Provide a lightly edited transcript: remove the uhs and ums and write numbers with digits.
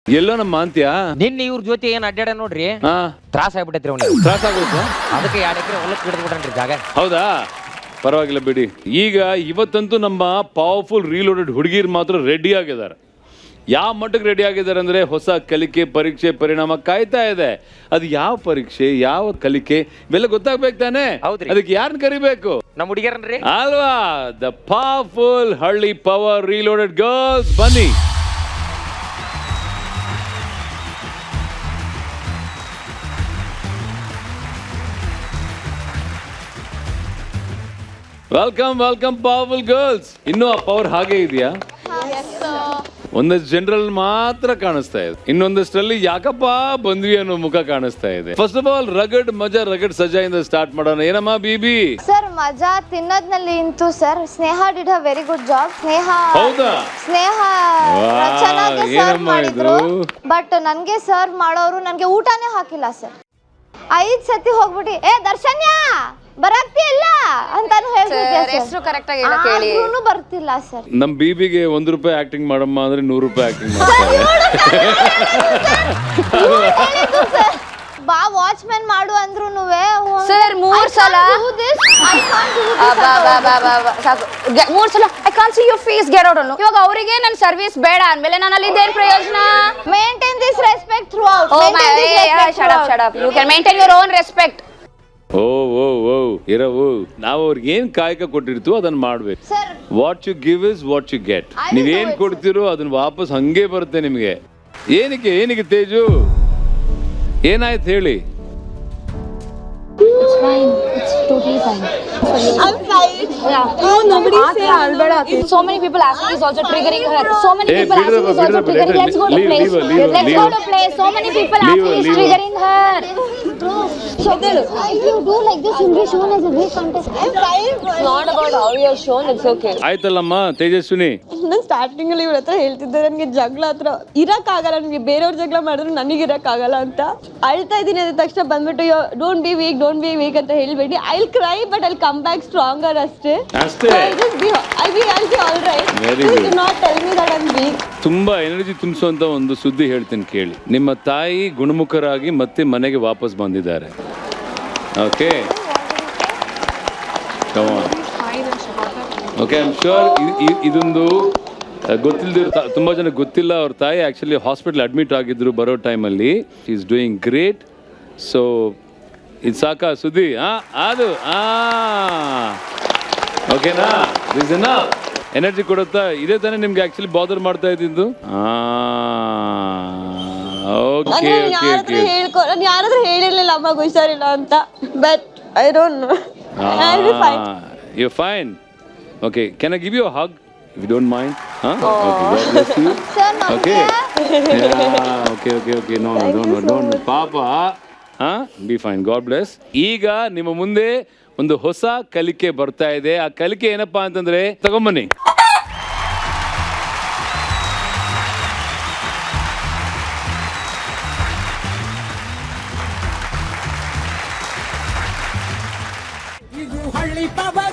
ಎಲ್ಲೋ ನಮ್ಮ ಅಂತ್ಯ ನಿನ್ನೆ ಇವ್ರ ಜೊತೆ ಏನ್ ಅಡ್ಡಾಡ ನೋಡ್ರಿ ತ್ರಾಸ ಆಗ್ಬಿಟ್ಟೈತ್ರಿ ಅವ್ನಿಗೆ. ತ್ರಾಸ ಆಗೋಯ್ತು. ಅದಕ್ಕೆ 2 ಎಕರೆ ಹೊಲಕ್ಕೆ ಬಿಡ್ಬಿಟ್ರಿ ಜಾಗ. ಹೌದಾ, ಪರವಾಗಿಲ್ಲ ಬಿಡಿ. ಈಗ ಇವತ್ತಂತೂ ನಮ್ಮ ಪವರ್ಫುಲ್ ರೀಲೋಡೆಡ್ ಹುಡುಗಿರು ಮಾತ್ರ ರೆಡಿ ಆಗಿದ್ದಾರೆ. ಯಾವ ಮಟ್ಟಕ್ಕೆ ರೆಡಿ ಆಗಿದ್ದಾರೆ ಅಂದ್ರೆ ಹೊಸ ಕಲಿಕೆ ಪರೀಕ್ಷೆ ಪರಿಣಾಮ ಕಾಯ್ತಾ ಇದೆ. ಅದು ಯಾವ ಪರೀಕ್ಷೆ, ಯಾವ ಕಲಿಕೆ ಇವೆಲ್ಲ ಗೊತ್ತಾಗ್ಬೇಕು ತಾನೆ. ಹೌದ್ರಿ. ಅದಕ್ಕೆ ಯಾರನ್ನ ಕರಿಬೇಕು? ನಮ್ಮ ಹುಡುಗಿಯರನ್ರಿ ಅಲ್ವಾ, ದ ಪವರ್ಫುಲ್ ಹಳ್ಳಿ ಪವರ್ ರೀಲೋಡೆಡ್ ಗರ್ಲ್ಸ್. ಬನ್ನಿ. Welcome welcome powerful girls. ಇನ್ನೂ ಆ ಪವರ್ ಹಾಗೆ ಇದೆಯಾ? ಒಂದಷ್ಟು ಜನರಲ್ಲಿ ಮಾತ್ರ ಕಾಣಿಸ್ತಾ ಇದೆ, ಇನ್ನೊಂದಷ್ಟರಲ್ಲಿ ಯಾಕಪ್ಪ ಬಂದ್ವಿ ಅನ್ನೋ ಮುಖ ಕಾಣಿಸ್ತಾ ಇದೆ. ಫಸ್ಟ್ ಆಫ್ ಆಲ್ ರಗಡ್ ಮಜಾ ರಗಡ್ ಸಜಾ ಇಂದ ಸ್ಟಾರ್ಟ್ ಮಾಡೋಣ. ಏನಮ್ಮ ಬಿಬಿ? ಸರ್ ಮಜಾ ತಿನ್ನೋದ್ನಲ್ಲಿ ಇಂತು sir Sneha did a very good job. ಹೌದಾ? ಸ್ನೇಹ ಚೆನ್ನಾಗಿ ಸರ್ವ್ ಮಾಡಿದ್ರು. ಬಟ್ ನನ್ಗೆ ಸರ್ವ್ ಮಾಡೋರು ನನ್ಗೆ ಊಟನೇ ಹಾಕಿಲ್ಲ ಸರ್. 5 ಸತಿ ಹೋಗ್ಬಿಟ್ಟು ದರ್ಶನ್ಯ ಬರಾಕ್ತಿಲ್ಲ ಅಂತಾನು ಹೆಸರು ಕರೆಕ್ಟ್ ಆಗಿ ಹೇಳಕ್ ಹೇಳಿ. ಹೇಳ್ಬಿಟ್ಟು ಬರ್ತಿಲ್ಲ ಸರ್. ನಮ್ ಬಿಬಿಗೆ 1 ರೂಪಾಯಿ ಆಕ್ಟಿಂಗ್ ಮಾಡಮ್ಮ ಅಂದ್ರೆ 100 ರೂಪಾಯಿ ಆಕ್ಟಿಂಗ್ ಮಾಡ್ತಾರೆ. ಬಾ ವಾಚ್ಮನ್ ಮಾಡು ಅಂದ್ರು ಸರ್ 3 ಸಲ ಸಾಕು. 3 ಸಲ I can't see your face, get out ಅನ್ನು. ಇವಾಗ ಅವರಿಗೆ ನನ್ನ ಸರ್ವಿಸ್ ಬೇಡ ಅಂದ್ಮೇಲೆ ನಾನು ಅಲ್ಲಿ ಇದೇನ್ ಪ್ರಯೋಜನ? Maintain this respect throughout. Oh my shut up you can maintain your own respect. Oh ಇರವು. ನಾವು ಅವ್ರಿಗೆ ಏನ್ ಕಾಯಕ ಕೊಟ್ಟಿರ್ತೀವೋ ಅದನ್ನ ಮಾಡ್ಬೇಕು. What you give is what you get. ನೀವೇನ್ ಕೊಡ್ತಿರೋ ಅದನ್ನ ವಾಪಸ್ ಹಂಗೆ ಬರುತ್ತೆ ನಿಮ್ಗೆ. ಏನಕ್ಕೆ ತೇಜು, ಏನಾಯ್ತು ಹೇಳಿ? It's fine. It's totally fine. I'm fine. Yeah. Oh, nobody say albada. So many people asking is also triggering her. So many people asking is also triggering. Let's go to place. Let's go to place. So many people asking is triggering her. So if you do like this, you'll be shown as a weak contest. I'm fine. It's not about how you're shown. It's okay. ಆಯ್ತಲ್ಲಮ್ಮ Tejaswini. ನಾನು starting ಅಲ್ಲಿ ಇವ್ರ ಹತ್ರ ಹೇಳ್ತಿದ್ದೆ ನನಗೆ ಜಗಳ ಹತ್ರ ಇರಕ್ಕಾಗಲ್ಲ, ನನಗೆ ಬೇರೆಯವ್ರ ಜಗಳ ಮಾಡಿದ್ರು ನನಗೆ ಇರಕ್ಕಾಗಲ್ಲ ಅಂತ. ಅಳ್ತಾ ಇದ್ದೀನಿ ಅಂದ ತಕ್ಷಣ ಬಂದ್ಬಿಟ್ಟು ಡೋಂಟ್ ಬಿ ವೀಕ್ ಅಂತ ಹೇಳ್ಬೇಡಿ. I will cry but I will come back stronger ಅಷ್ಟೇ. I'll be all right. Please do not tell me that I'm weak. ತುಂಬಾ ಎನರ್ಜಿ ತುಂಬಿಸುವಂತ ಒಂದು ಸುದ್ದಿ ಹೇಳ್ತೀನಿ ಕೇಳಿ. ನಿಮ್ಮ ತಾಯಿ ಗುಣಮುಖರಾಗಿ ಮತ್ತೆ ಮನೆಗೆ ವಾಪಸ್ ಬಂದಿದ್ದಾರೆ. Okay okay, I am sure ಇದೊಂದು ಗೊತ್ತಿಲ್ಲದಿರೋ ತುಂಬ ಜನ ಗೊತ್ತಿಲ್ಲ. ಅವ್ರ ತಾಯಿ ಆ್ಯಕ್ಚುಲಿ ಹಾಸ್ಪಿಟಲ್ ಅಡ್ಮಿಟ್ ಆಗಿದ್ರು ಬರೋ ಟೈಮಲ್ಲಿ. Is doing great. ಸೊ ಇದು ಸಾಕಾ ಸುದ್ದಿ? ಅದು ಓಕೆನಾ? This is enough. ಎನರ್ಜಿ ಕೊಡುತ್ತಾ? ಇದೇ ತಾನೇ ನಿಮ್ಗೆ ಆ್ಯಕ್ಚುಲಿ ಬಾದರ್ ಮಾಡ್ತಾ ಇದ್ದಿದ್ದು? Okay okay. ನಾನು ಯಾರಾದ್ರೂ ಹೇಳಿರ್ಲಿಲ್ಲ ಅಮ್ಮಗೆ ಹುಷಾರಿಲ್ಲ ಅಂತ. But I don't know. I'll be fine. You're fine. Okay, can I give you a hug if you don't mind? Huh? Okay, God bless you. Okay. Yeah, okay. No, don't. Papa, be fine. God bless. ಈಗ ನಿಮ್ಮ ಮುಂದೆ ಒಂದು ಹೊಸ ಕಲಿಕೆ ಬರ್ತಾ ಇದೆ. ಆ ಕಲಿಕೆ ಏನಪ್ಪಾ ಅಂತಂದ್ರೆ, ತಗೊಂಬನ್ನಿ. ಇದು ಹಳ್ಳಿ ಪವರ್